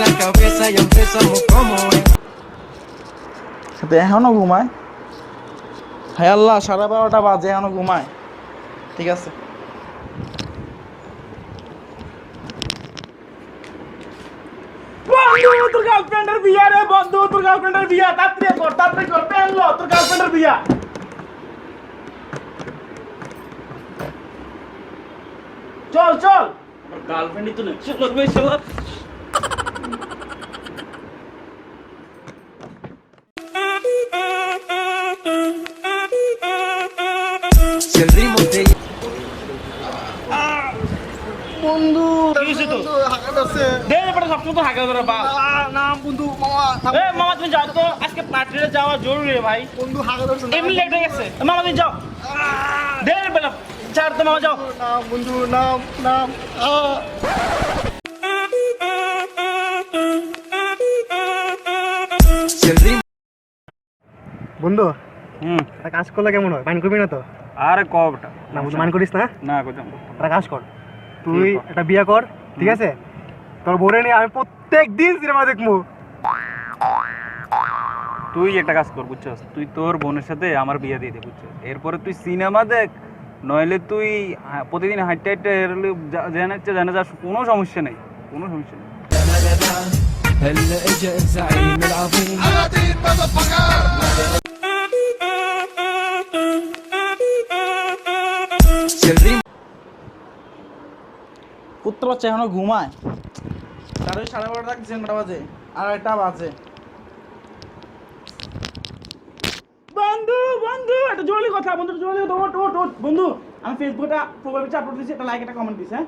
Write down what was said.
la cabeza y empezamos como es. এখনো ঘুমায়? হায় আল্লাহ, 12:30 বাজে এখনো ঘুমায়। ঠিক আছে, বন্ধু তোর গার্লফ্রেন্ডের বিয়া রে, বন্ধু তোর গার্লফ্রেন্ডের বিয়া, তাড়াতাড়ি কর পেন লো, তোর গার্লফ্রেন্ডের বিয়া। চল চল, গার্লফ্রেন্ডই তো নেই, চল ভাই চল। Si el ritmo te বন্ধু কি হয়েছে তো? দে বড় সবসময় তো হাঁকা ধরে বাল। না বন্ধু, মামা এ মামা তুমি যাও তো, আজকে পার্টিতে যাওয়া জরুরি রে ভাই। বন্ধু হাঁকা ধরছে না। এমনি লেট হয়ে গেছে, মামা তুমি যাও। দে বেলা চার তো মামা যাও। না বন্ধু, নাম নাম si el ritmo বন্ধু, একটা কাজ করলে কেমন হয়? মাইন্ড করবি না তো? আরে কবটা না বন্ধু, মাইন্ড করিস না। না কইতাম একটা কাজ কর, তুই একটা বিয়ে কর, ঠিক আছে? তোর বোরে নিয়ে আমি প্রত্যেক দিন সিনেমা দেখবো। তুই একটা কাজ কর, বুঝছস? তুই তোর বোনের সাথে আমার বিয়ে দিয়ে দে, বুঝছস? এরপরে তুই সিনেমা দেখ, নইলে তুই প্রতিদিন হাঁটতে হাঁটতে জানা যা, কোনো সমস্যা নেই, কোনো সমস্যা নেই। هلا اجا الزعيم العظيم si el ritmo পুত্র বাচ্চা এখনো ঘুমায়? তার ওই 12:30 রাখছেন, 9টা বাজে, 2:30 বাজে। বন্ধু বন্ধু একটা জরুরি কথা, বন্ধু জরুরি কথা, ওঠ ওঠ ওঠ বন্ধু। আমি ফেসবুকে প্রোফাইল পিকচার আপলোড দিয়েছি, একটা লাইক একটা কমেন্ট দিস, হ্যাঁ?